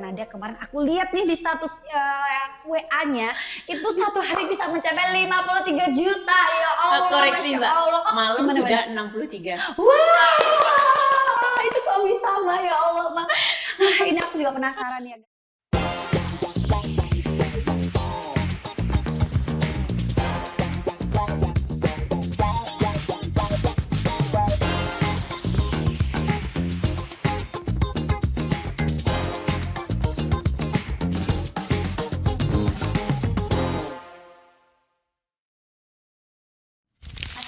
Nada kemarin aku lihat nih di status WA-nya itu satu hari bisa mencapai 53 juta. Ya Allah, Koreksi Masya Mbak, Allah. malam Gimana, sudah 63. Wah, itu kok bisa Mbak, ya Allah Mbak. Ini aku juga penasaran ya.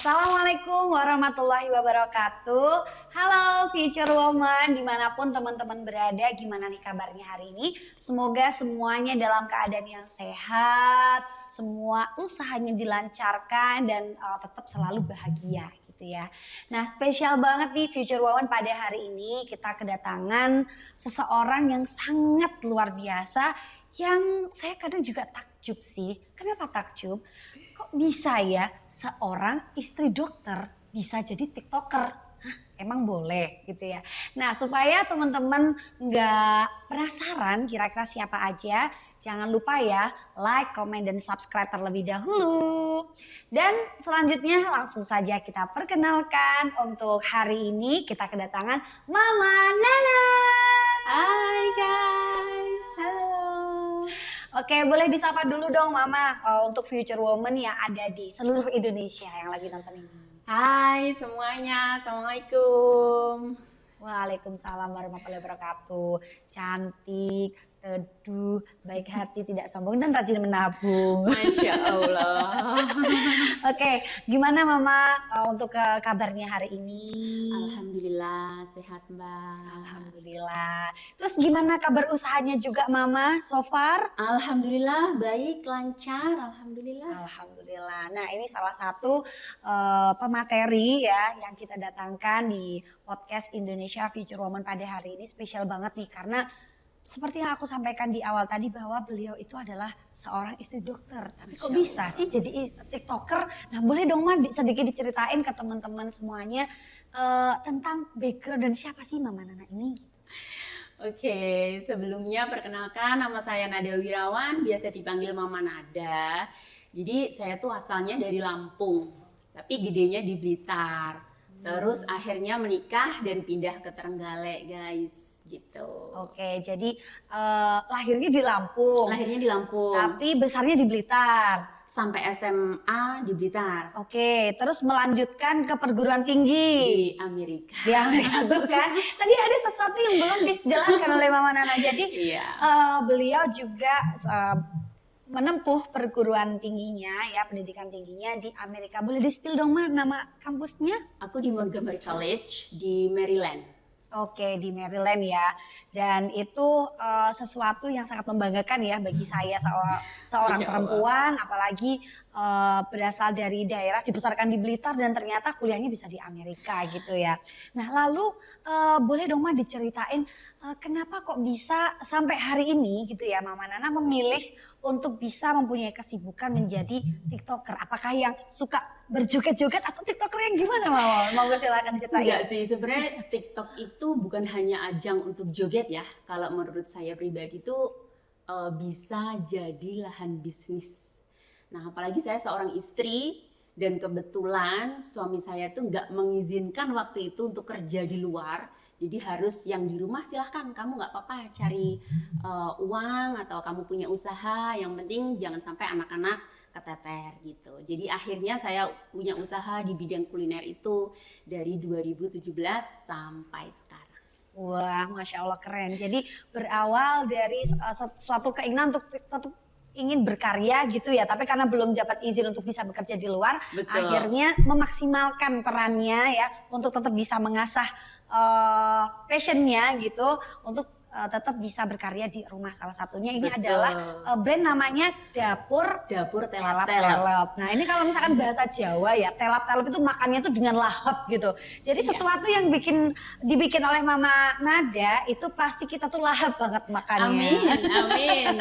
Assalamualaikum warahmatullahi wabarakatuh. Halo Future Woman, dimanapun teman-teman berada, gimana nih kabarnya hari ini? Semoga semuanya dalam keadaan yang sehat, semua usahanya dilancarkan dan tetap selalu bahagia gitu ya. Nah, spesial banget nih Future Woman, pada hari ini kita kedatangan seseorang yang sangat luar biasa, yang saya kadang juga takjub sih. Kenapa takjub? Kok bisa ya seorang istri dokter bisa jadi TikToker? Hah, emang boleh gitu ya. Nah, supaya teman-teman nggak penasaran kira-kira siapa aja, jangan lupa ya like, comment, dan subscribe terlebih dahulu. Dan selanjutnya langsung saja kita perkenalkan, untuk hari ini kita kedatangan Mama Nana. Hai guys, halo. Oke, boleh disapa dulu dong Mama untuk Future Woman yang ada di seluruh Indonesia yang lagi nonton ini. Hai semuanya, Assalamualaikum. Waalaikumsalam warahmatullahi wabarakatuh. Cantik, teduh, baik hati, tidak sombong, dan rajin menabung. Masya Allah. Oke, gimana Mama untuk kabarnya hari ini? Alhamdulillah sehat Mbak. Alhamdulillah. Terus gimana kabar usahanya juga Mama so far? Alhamdulillah baik, lancar, alhamdulillah. Alhamdulillah. Nah, ini salah satu pemateri ya yang kita datangkan di podcast Indonesia Future Woman pada hari ini. Spesial banget nih karena seperti yang aku sampaikan di awal tadi bahwa beliau itu adalah seorang istri dokter. Tapi kok bisa sih jadi TikToker? Nah, boleh dong Ma sedikit diceritain ke teman-teman semuanya tentang background dan siapa sih Mama Nana ini? Oke, sebelumnya perkenalkan, nama saya Nada Wirawan, biasa dipanggil Mama Nada. Jadi saya tuh asalnya dari Lampung, tapi gedenya di Blitar. Terus akhirnya menikah dan pindah ke Trenggalek guys, gitu. Oke, jadi lahirnya di Lampung. Lahirnya di Lampung. Tapi besarnya di Blitar. Sampai SMA di Blitar. Oke, terus melanjutkan ke perguruan tinggi. Di Amerika. Di Amerika tuh kan. Tadi ada sesuatu yang belum dijelaskan oleh Mama Nana. Jadi Iya. Beliau juga menempuh perguruan tingginya ya, pendidikan tingginya di Amerika. Boleh di-spill dong Ma nama kampusnya? Aku di Montgomery College di Maryland. Oke, di Maryland ya. Dan itu sesuatu yang sangat membanggakan ya bagi saya seorang perempuan, apalagi berasal dari daerah, dibesarkan di Blitar dan ternyata kuliahnya bisa di Amerika gitu ya. Nah, lalu boleh dong Ma diceritain kenapa kok bisa sampai hari ini gitu ya Mama Nana memilih untuk bisa mempunyai kesibukan menjadi TikToker? Apakah yang suka berjoget-joget atau TikToker yang gimana Mama? Mau silakan ceritain. Enggak sih, sebenarnya TikTok itu bukan hanya ajang untuk joget ya. Kalau menurut saya pribadi itu bisa jadi lahan bisnis. Nah, apalagi saya seorang istri dan kebetulan suami saya tuh nggak mengizinkan waktu itu untuk kerja di luar. Jadi harus yang di rumah silahkan, kamu nggak apa-apa cari uang atau kamu punya usaha. Yang penting jangan sampai anak-anak keteter gitu. Jadi akhirnya saya punya usaha di bidang kuliner itu dari 2017 sampai sekarang. Wah, Masya Allah keren. Jadi berawal dari suatu keinginan untuk tetap ingin berkarya gitu ya, tapi karena belum dapat izin untuk bisa bekerja di luar, Betul. akhirnya memaksimalkan perannya ya untuk tetap bisa mengasah passionnya gitu untuk tetap bisa berkarya di rumah. Salah satunya ini Betul. adalah brand namanya Dapur Telap-Telap. Nah, ini kalau misalkan bahasa Jawa ya, telap-telap itu makannya tuh dengan lahap gitu. Jadi sesuatu yang dibikin oleh Mama Nada itu pasti kita tuh lahap banget makannya.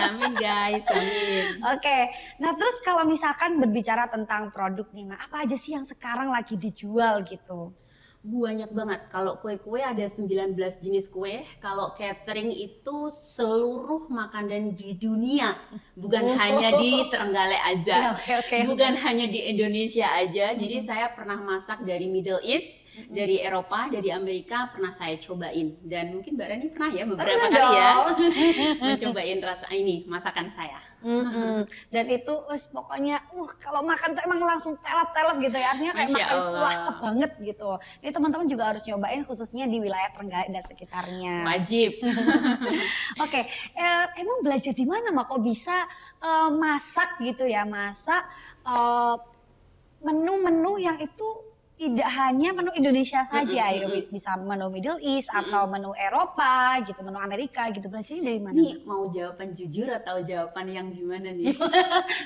Amin guys, amin. Oke, nah terus kalau misalkan berbicara tentang produk nih Ma, apa aja sih yang sekarang lagi dijual gitu? Banyak banget. Kalau kue-kue ada 19 jenis kue. Kalau catering itu seluruh makanan di dunia. Bukan hanya di Trenggalek aja. Oke. Bukan hanya di Indonesia aja. Jadi saya pernah masak dari Middle East, dari Eropa, dari Amerika pernah saya cobain. Dan mungkin Mbak Rani pernah ya beberapa Pernah kali ya dong. mencobain rasa ini, masakan saya. Dan itu pokoknya kalau makan tuh emang langsung telat-telat gitu ya, artinya kayak Masya makan itu Allah. lahap banget gitu. Ini teman-teman juga harus nyobain khususnya di wilayah Trenggalek dan sekitarnya. Wajib. Oke, emang belajar di mana Mak kok bisa masak gitu ya, masak menu-menu yang itu tidak hanya menu Indonesia saja, ya bisa menu Middle East atau menu Eropa gitu, menu Amerika gitu. Belajarnya dari mana? Nih mau jawaban jujur atau jawaban yang gimana nih?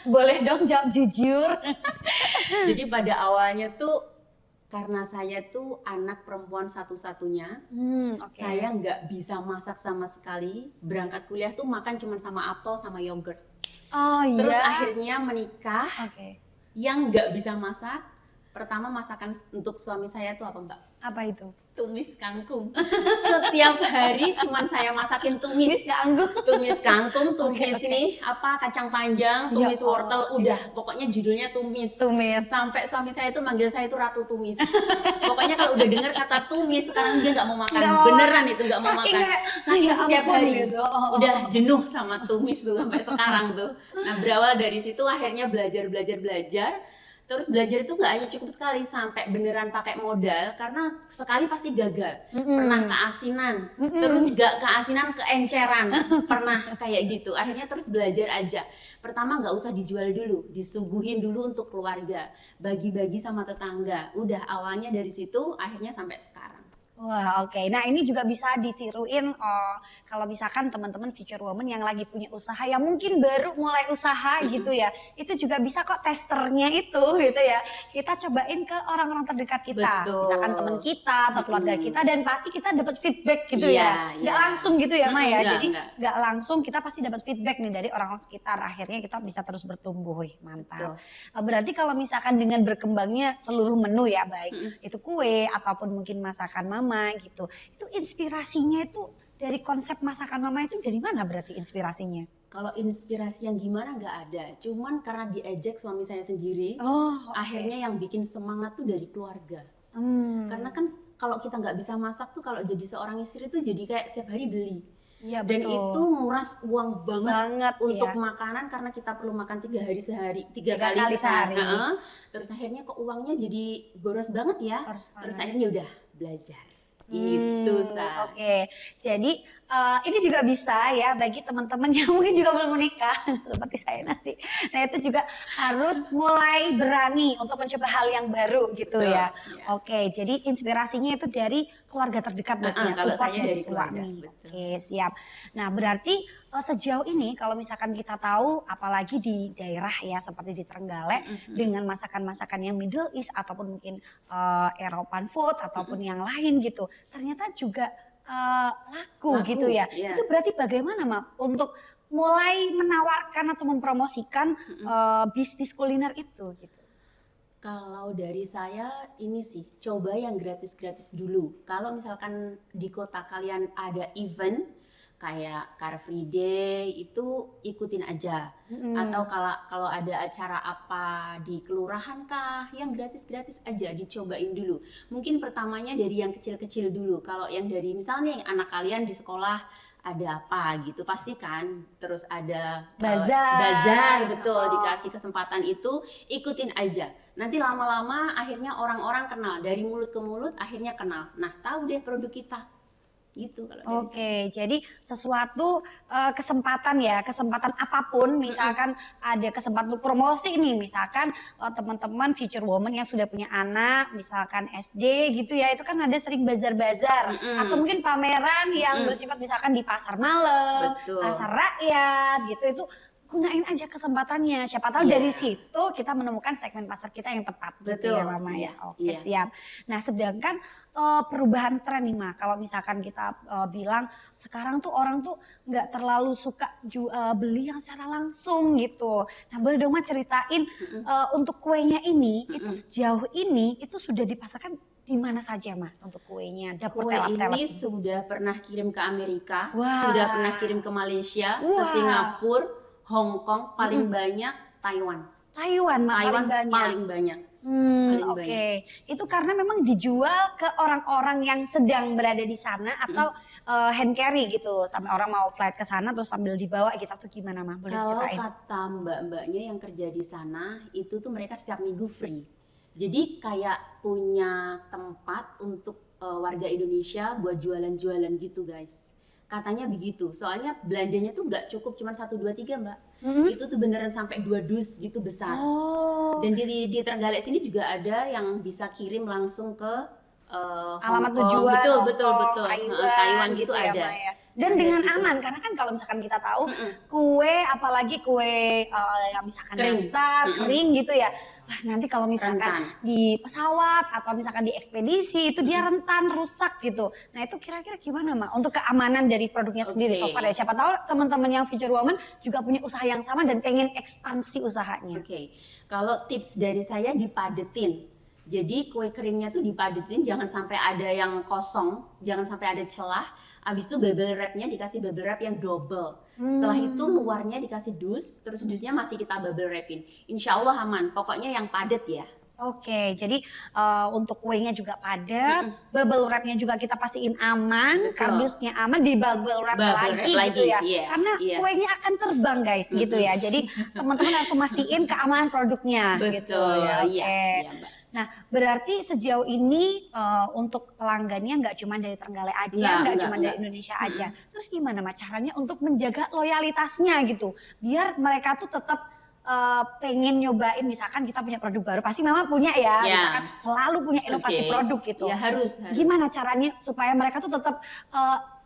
Boleh dong jawab jujur. Jadi pada awalnya tuh karena saya tuh anak perempuan satu-satunya, Oke. saya nggak bisa masak sama sekali. Berangkat kuliah tuh makan cuma sama apel sama yogurt. Oh iya. Terus akhirnya menikah, Oke. yang nggak bisa masak. Pertama masakan untuk suami saya tuh apa Mbak? Apa itu? Tumis kangkung. Setiap hari cuman saya masakin tumis. Tumis kangkung, tumis Oke. nih apa kacang panjang, Ya tumis Allah, wortel, udah pokoknya judulnya tumis. Tumis. Sampai suami saya itu manggil saya itu Ratu Tumis. Pokoknya kalau udah dengar kata tumis sekarang dia nggak mau makan. Nggak mau Beneran itu nggak mau Saking makan. kayak, Saking ya setiap ampun hari. gitu. Udah jenuh sama tumis tuh sampai sekarang tuh. Nah berawal dari situ akhirnya belajar. Terus belajar itu nggak hanya cukup sekali sampai beneran pakai modal karena sekali pasti gagal. Pernah keasinan, terus nggak keasinan keenceran, pernah kayak gitu. Akhirnya terus belajar aja. Pertama nggak usah dijual dulu, disuguhin dulu untuk keluarga, bagi-bagi sama tetangga. Udah awalnya dari situ, akhirnya sampai sekarang. Wah, oke. Nah, ini juga bisa ditiruin kalau misalkan teman-teman future woman yang lagi punya usaha yang mungkin baru mulai usaha gitu ya. Itu juga bisa kok testernya itu gitu ya. Kita cobain ke orang-orang terdekat kita. Betul. Misalkan teman kita atau keluarga kita dan pasti kita dapat feedback gitu Iya, ya. Nggak iya. langsung gitu ya, Maya. Enggak, Jadi enggak. nggak langsung kita pasti dapat feedback nih dari orang-orang sekitar. Akhirnya kita bisa terus bertumbuh. Wih, mantap. Berarti kalau misalkan dengan berkembangnya seluruh menu ya, baik itu kue ataupun mungkin masakan mama gitu. Itu inspirasinya itu dari konsep masakan mama itu dari mana berarti inspirasinya? Kalau inspirasi yang gimana nggak ada, cuman karena diajak suami saya sendiri, Oh, akhirnya yang bikin semangat tuh dari keluarga. Karena Hmm. kan kalau kita nggak bisa masak tuh kalau jadi seorang istri tuh jadi kayak setiap hari beli. Iya Dan betul. itu nguras uang banget untuk ya. makanan karena kita perlu makan tiga kali Tiga kali kali sehari. sehari. Heeh. Terus akhirnya kok uangnya jadi boros banget ya. Harus Terus banget. akhirnya udah belajar. Gitu Sa. Oke, jadi ini juga bisa ya bagi teman-teman yang mungkin juga belum menikah seperti saya nanti. Nah itu juga harus mulai berani untuk mencoba hal yang baru gitu Betul, ya. iya. Oke, jadi inspirasinya itu dari keluarga terdekat berarti ya, Kalau support saya dari dari keluarga, suami. betul. Oke, siap. Nah berarti sejauh ini kalau misalkan kita tahu apalagi di daerah ya seperti di Trenggalek dengan masakan-masakan yang Middle East ataupun mungkin Eropan food ataupun yang lain gitu ternyata juga laku gitu ya. Iya. Itu berarti bagaimana Mak untuk mulai menawarkan atau mempromosikan bisnis kuliner itu gitu? Kalau dari saya ini sih coba yang gratis-gratis dulu. Kalau misalkan di kota kalian ada event kayak Car Free Day itu ikutin aja. Atau kalau ada acara apa di kelurahan kah yang gratis-gratis aja dicobain dulu. Mungkin pertamanya dari yang kecil-kecil dulu. Kalau yang dari misalnya yang anak kalian di sekolah ada apa gitu pasti kan terus ada bazar betul dikasih kesempatan itu ikutin aja nanti lama-lama akhirnya orang-orang kenal dari mulut ke mulut akhirnya kenal nah tahu deh produk kita gitu kalau dari Oke, jadi sesuatu kesempatan ya, kesempatan apapun, misalkan ada kesempatan untuk promosi nih, misalkan teman-teman future woman yang sudah punya anak, misalkan SD gitu ya, itu kan ada sering bazar-bazar atau mungkin pameran yang bersifat misalkan di pasar malam, Betul. pasar rakyat gitu, itu gunain aja kesempatannya. Siapa tahu Iya. dari situ kita menemukan segmen pasar kita yang tepat gitu Betul, ya Mama ya. iya, Oke, iya. siap. Nah, sedangkan perubahan tren nih Ma, kalau misalkan kita bilang sekarang tuh orang tuh nggak terlalu suka beli yang secara langsung gitu. Nah, boleh dong Ma ceritain untuk kuenya ini itu sejauh ini itu sudah dipasarkan di di mana saja Ma untuk kuenya? Dapur Kue telap-telap ini sudah pernah kirim ke Amerika, Wah. sudah pernah kirim ke Malaysia, ke Wah. Singapura, Hong Kong, paling banyak Taiwan. Taiwan Ma, Taiwan paling banyak. paling banyak. Oke. banyak. Itu karena memang dijual ke orang-orang yang sedang berada di sana atau hand carry gitu, sampai orang mau flight ke sana terus sambil dibawa gitu, atau gimana Ma? Boleh Kalau ceritain? kata mbak-mbaknya yang kerja di sana, itu tuh mereka setiap minggu free. Jadi kayak punya tempat untuk warga Indonesia buat jualan-jualan gitu guys. Katanya begitu, soalnya belanjanya tuh nggak cukup cuma 1, 2, 3 mbak. Itu tuh beneran sampai 2 dus gitu besar. Oh. Dan di Trenggalek sini juga ada yang bisa kirim langsung ke Alamat Hong Kong. tujuan betul Hong Kong, Taiwan gitu ya, ada. Ma, ya. Dan Ada dengan situ. aman karena kan kalau misalkan kita tahu kue, apalagi kue yang misalkan Kering. nastar, kering gitu ya. Wah, nanti kalau misalkan Rentan. di pesawat atau misalkan di ekspedisi itu dia rentan, rusak gitu. Nah, itu kira-kira gimana Ma untuk keamanan dari produknya sendiri so far ya? Siapa tahu teman-teman yang Future Woman juga punya usaha yang sama dan pengen ekspansi usahanya. Oke. Kalau tips dari saya dipadetin. Jadi kue keringnya tuh dipadetin, jangan sampai ada yang kosong, jangan sampai ada celah. Abis itu bubble wrapnya dikasih bubble wrap yang double. Setelah itu luarnya dikasih dus, terus dusnya masih kita bubble wrapin. Insya Allah aman, pokoknya yang padet ya. Oke, jadi untuk kuenya juga padat, bubble wrapnya juga kita pastiin aman, Betul. kardusnya aman, di bubble wrap Bubble lagi wrap gitu lagi, ya. iya, Karena iya. kuenya akan terbang guys gitu ya. Jadi teman-teman harus memastikan keamanan produknya gitu ya. Oke. Iya Mbak. Nah, berarti sejauh ini untuk pelanggannya nggak cuma dari Trenggalek aja, nggak cuma dari Indonesia aja. Terus gimana Ma caranya untuk menjaga loyalitasnya gitu, biar mereka tuh tetap pengen nyobain, misalkan kita punya produk baru, pasti Mama punya ya, misalkan selalu punya inovasi produk gitu. Ya harus. Gimana caranya supaya mereka tuh tetap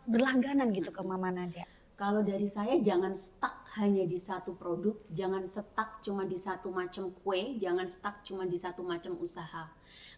berlangganan gitu ke Mama Nadia? Kalau dari saya jangan stuck hanya di satu produk, jangan stuck cuma di satu macam kue, jangan stuck cuma di satu macam usaha.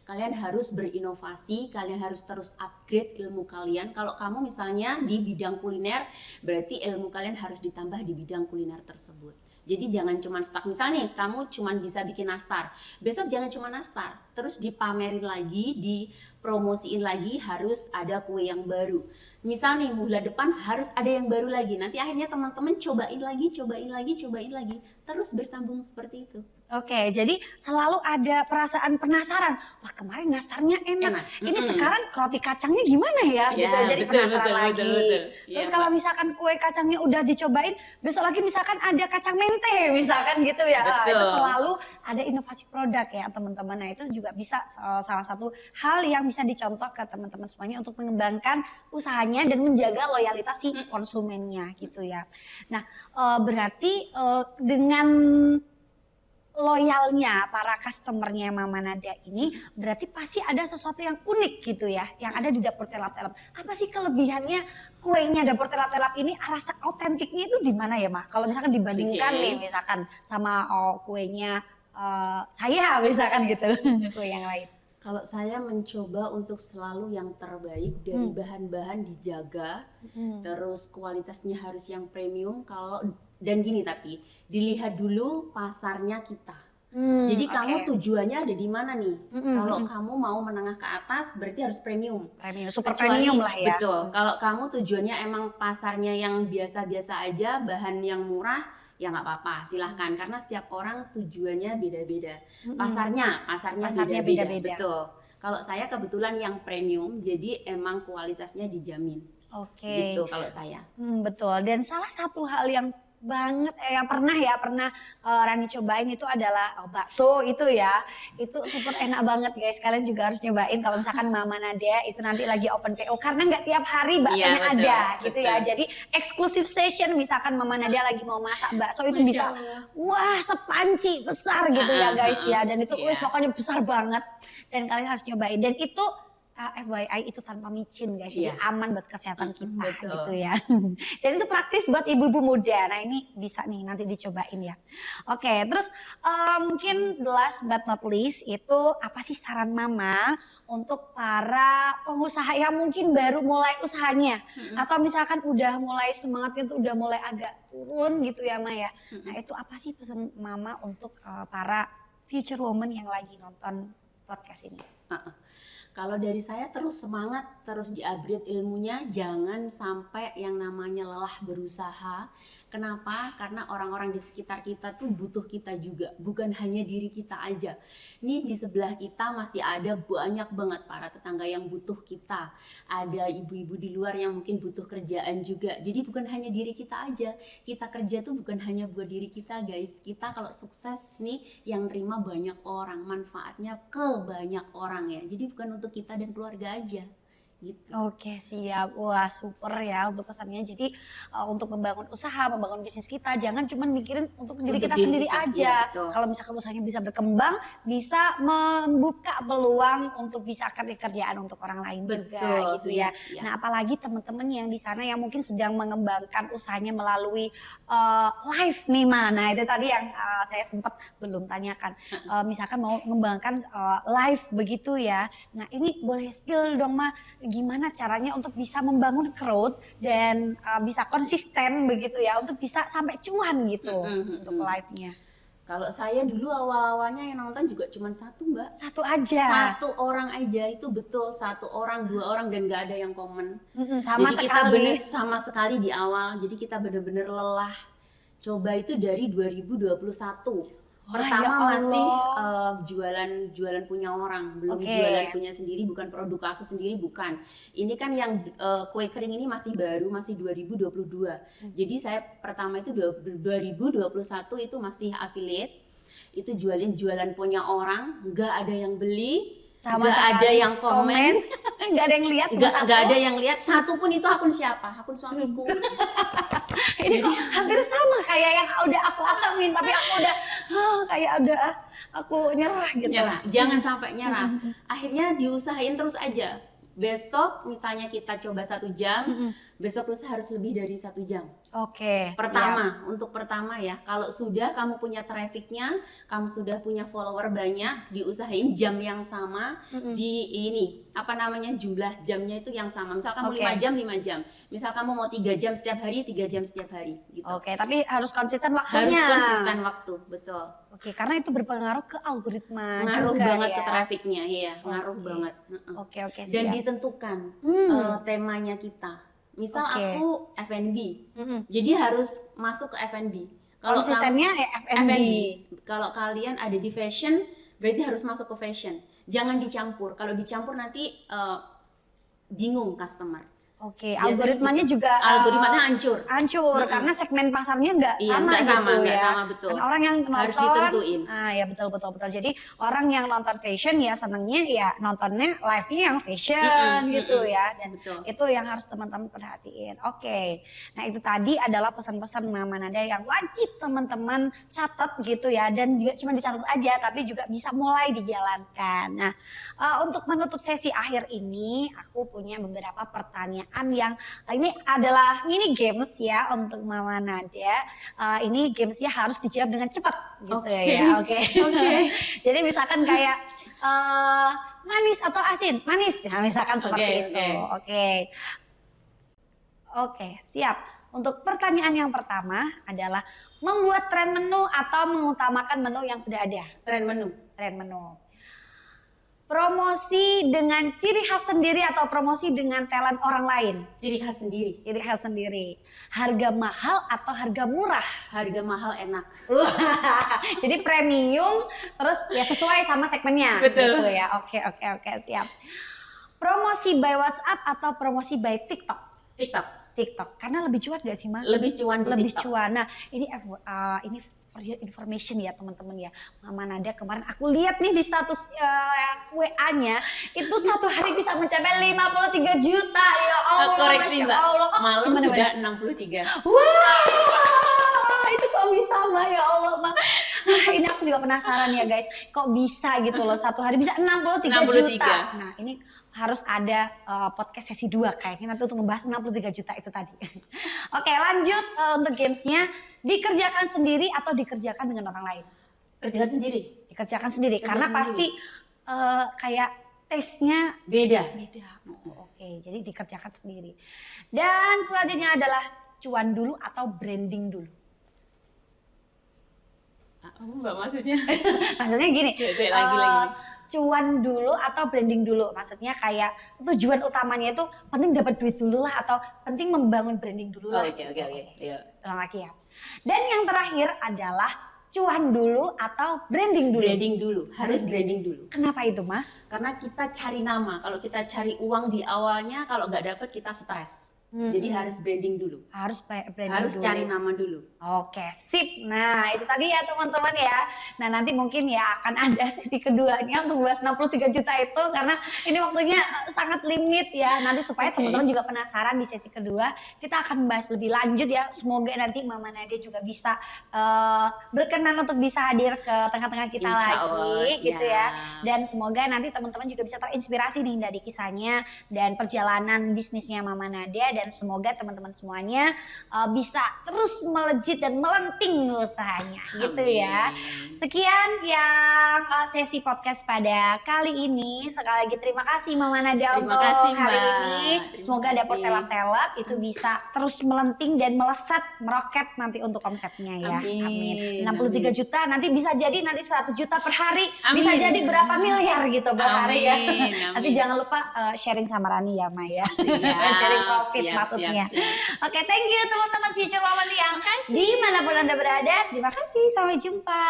Kalian harus berinovasi, kalian harus terus upgrade ilmu kalian. Kalau kamu misalnya di bidang kuliner, berarti ilmu kalian harus ditambah di bidang kuliner tersebut. Jadi jangan cuma stuck, misalnya nih kamu cuma bisa bikin nastar, besok jangan cuma nastar, terus dipamerin lagi, dipromosiin lagi, harus ada kue yang baru. Misal nih bulan depan harus ada yang baru lagi, nanti akhirnya teman-teman cobain lagi, terus bersambung seperti itu. Oke, jadi selalu ada perasaan penasaran. Wah, kemarin nastarnya enak. Ini sekarang roti kacangnya gimana ya? Gitu. Jadi penasaran lagi. Terus kalau misalkan kue kacangnya udah dicobain, besok lagi misalkan ada kacang mente, misalkan gitu ya. Itu selalu ada inovasi produk ya, teman-teman. Nah, itu juga bisa salah satu hal yang bisa dicontoh ke teman-teman semuanya untuk mengembangkan usahanya dan menjaga loyalitas si konsumennya gitu ya. Nah, berarti dengan loyalnya para customernya Mama Nadia ini berarti pasti ada sesuatu yang unik gitu ya yang ada di dapur telap-telap. Apa sih kelebihannya kuenya dapur telap-telap ini, rasa autentiknya itu di mana ya Ma? Kalau misalkan dibandingkan nih misalkan sama kuenya saya misalkan gitu kue yang lain. Kalau saya mencoba untuk selalu yang terbaik dari bahan-bahan dijaga, terus kualitasnya harus yang premium. Dan gini, tapi dilihat dulu pasarnya kita. Jadi kamu tujuannya ada di mana nih? Kalau kamu mau menengah ke atas berarti harus premium. Super premium lah ya. Betul. Kalau kamu tujuannya emang pasarnya yang biasa-biasa aja, bahan yang murah, ya nggak apa-apa, silahkan. Karena setiap orang tujuannya beda-beda. Pasarnya beda-beda. Betul. Kalau saya kebetulan yang premium, jadi emang kualitasnya dijamin. Oke. Gitu kalau saya. Betul. Dan salah satu hal yang yang pernah Rani cobain itu adalah bakso itu ya, itu super enak banget guys, kalian juga harus nyobain kalau misalkan Mama Nadia itu nanti lagi open PO karena nggak tiap hari baksonya ada gitu ya, jadi exclusive session misalkan Mama Nadia lagi mau masak bakso itu bisa wah sepanci besar gitu ya guys ya, dan itu pokoknya besar banget dan kalian harus nyobain dan itu FYI itu tanpa micin guys, jadi aman buat kesehatan kita gitu ya. Dan itu praktis buat ibu-ibu muda. Nah ini bisa nih nanti dicobain ya. Oke, terus mungkin the last but not least itu apa sih saran Mama untuk para pengusaha yang mungkin baru mulai usahanya atau misalkan udah mulai semangatnya tuh udah mulai agak turun gitu ya Ma ya. Nah itu apa sih pesan Mama untuk para future woman yang lagi nonton podcast ini? Kalau dari saya terus semangat, terus di-upgrade ilmunya, jangan sampai yang namanya lelah berusaha. Kenapa? Karena orang-orang di sekitar kita tuh butuh kita juga, bukan hanya diri kita aja. Nih di sebelah kita masih ada banyak banget para tetangga yang butuh kita. Ada ibu-ibu di luar yang mungkin butuh kerjaan juga. Jadi bukan hanya diri kita aja. Kita kerja tuh bukan hanya buat diri kita, guys. Kita kalau sukses nih yang terima banyak orang, manfaatnya ke banyak orang ya. Jadi bukan untuk kita dan keluarga aja gitu. Oke, siap. Wah, super ya untuk pesannya. Jadi untuk membangun usaha, membangun bisnis kita, jangan cuma mikirin untuk diri Untuk kita diri sendiri kita, aja. iya, betul. Kalau misalkan usahanya bisa berkembang, bisa membuka peluang untuk bisa cari kerjaan untuk orang lain juga gitu ya. Iya. Nah, apalagi teman-teman yang di sana yang mungkin sedang mengembangkan usahanya melalui live nih, Nah itu tadi yang saya sempat belum tanyakan. Misalkan mau mengembangkan live begitu ya. Nah, ini boleh spill dong, Ma, gimana caranya untuk bisa membangun crowd dan bisa konsisten begitu ya untuk bisa sampai cuan gitu untuk live-nya. Kalau saya dulu awal-awalnya yang nonton juga cuma satu, Mbak. Satu aja. Satu orang aja, itu betul, 1 orang, 2 orang, dan nggak ada yang komen. Sama Jadi kita sama sekali di awal, jadi kita bener-bener lelah. Coba itu dari 2021. Wah, Pertama ya Allah. masih jualan punya orang, belum Oke. jualan punya sendiri, bukan produk aku sendiri, bukan. Ini kan yang kue kering ini masih baru, masih 2022. Jadi saya pertama itu 2021 itu masih affiliate, itu jualan punya orang, nggak ada yang beli, sama nggak ada sekali yang komen, nggak ada yang lihat, cuma satu. nggak ada yang lihat. Satu pun itu akun siapa? Akun suamiku. Ini kok hampir sama kayak yang udah aku alamin, tapi aku udah kayak udah aku nyerah gitu. Nyerah, jangan sampai nyerah. Akhirnya diusahain terus aja. Besok misalnya kita coba 1 jam, besok lusa harus lebih dari 1 jam. Oke. Pertama, untuk pertama ya, kalau sudah kamu punya trafficnya, kamu sudah punya follower banyak, diusahain jam yang sama, di ini, apa namanya, jumlah jamnya itu yang sama. Misal kamu 5 jam, 5 jam. Misal kamu mau 3 jam setiap hari, 3 jam setiap hari. Gitu. Oke, tapi harus konsisten waktunya. Harus konsisten waktu, betul. Oke, karena itu berpengaruh ke algoritma Ngaruh juga banget ya. ke trafficnya, iya, ngaruh Oke. banget. Oke, siap. Dan ditentukan temanya kita. Misal Oke. aku F&B, jadi harus masuk ke F&B. Kalau konsistennya ya F&B. Kalau kalian ada di fashion, berarti harus masuk ke fashion. Jangan dicampur. Kalau dicampur nanti bingung customer. Oke, Biasanya algoritmanya gitu. juga Algoritmanya hancur. karena segmen pasarnya nggak Iya, sama nggak gitu sama, nggak ya. sama, betul. Kan orang yang nonton Harus ditentuin. ya betul. Jadi orang yang nonton fashion ya senengnya ya nontonnya live-nya yang fashion gitu ya. Dan Betul. itu yang harus teman-teman perhatiin. Oke. Nah, itu tadi adalah pesan-pesan Mama Nada yang wajib teman-teman catat gitu ya, dan juga cuma dicatat aja tapi juga bisa mulai dijalankan. Nah, untuk menutup sesi akhir ini aku punya beberapa pertanyaan yang ini adalah mini games ya untuk Mama Nada. Ini gamesnya harus dijawab dengan cepat gitu ya. Oke. Jadi misalkan kayak manis atau asin? Manis. Nah, misalkan seperti itu. Oke, siap. Untuk pertanyaan yang pertama adalah membuat tren menu atau mengutamakan menu yang sudah ada? Tren menu. Tren menu. Promosi dengan ciri khas sendiri atau promosi dengan talent orang lain? Ciri khas sendiri. Ciri khas sendiri. Harga mahal atau harga murah? Harga mahal enak. Jadi premium terus ya sesuai sama segmennya. Betul. Gitu ya. Oke, siap. Promosi by WhatsApp atau promosi by TikTok? TikTok. Karena lebih cuan gak sih, Ma? Lebih cuan di Lebih TikTok. cuan. Nah, ini for your information ya teman-teman ya. Mama Nada kemarin aku lihat nih di status WA-nya itu satu hari bisa mencapai 53 juta. Ya Allah, Koreksi, Masya Mbak. Allah. Malam Gimana, sudah Mbak? 63. Wah, itu kok bisa, Ma? Ya Allah, Ma. Ini aku juga penasaran ya guys, kok bisa gitu loh satu hari bisa 63 juta. Nah, ini harus ada podcast sesi 2 kayaknya nanti untuk membahas 63 juta itu tadi. Oke, lanjut untuk gamesnya. Dikerjakan sendiri atau dikerjakan dengan orang lain? Kerjakan sendiri. Dikerjakan sendiri, karena pasti kayak taste-nya Beda. Oke, jadi dikerjakan sendiri. Dan selanjutnya adalah cuan dulu atau branding dulu? Mbak maksudnya? Maksudnya gini, lagi. cuan dulu atau branding dulu? Maksudnya kayak tujuan utamanya itu penting dapat duit dulu lah atau penting membangun branding dulu lah. Oke. Iya. Ulang lagi ya. Dan yang terakhir adalah cuan dulu atau branding dulu? Branding dulu, harus branding dulu. Kenapa itu, Ma? Karena kita cari nama, kalau kita cari uang di awalnya, kalau nggak dapet kita stres. Jadi harus branding dulu. Harus branding Harus dulu. cari nama dulu. Oke, sip. Nah, itu tadi ya teman-teman ya. Nah, nanti mungkin ya akan ada sesi keduanya untuk bahas 63 juta itu karena ini waktunya sangat limit ya. Nanti supaya teman-teman juga penasaran di sesi kedua, kita akan bahas lebih lanjut ya. Semoga nanti Mama Nadia juga bisa berkenan untuk bisa hadir ke tengah-tengah kita Insya lagi Allah, gitu siap. ya. Dan semoga nanti teman-teman juga bisa terinspirasi nih dari kisahnya dan perjalanan bisnisnya Mama Nadia, dan semoga teman-teman semuanya bisa terus melejit dan melenting usahanya gitu ya. Sekian yang sesi podcast pada kali ini. Sekali lagi terima kasih Mama Nadia Terima untuk kasih, hari Mbak. ini. Terima Semoga kasih. dapur telat-telat itu bisa terus melenting dan melesat meroket nanti untuk omsetnya ya. Amin. 63 juta nanti bisa jadi nanti 100 juta per hari, Amin. bisa jadi berapa miliar gitu per hari ya. Amin. Nanti jangan lupa sharing sama Rani ya, Maya. Siap, Sharing profit siap, maksudnya. siap. Oke, thank you teman-teman Future Woman yang dimanapun Anda berada. Terima kasih, sampai jumpa.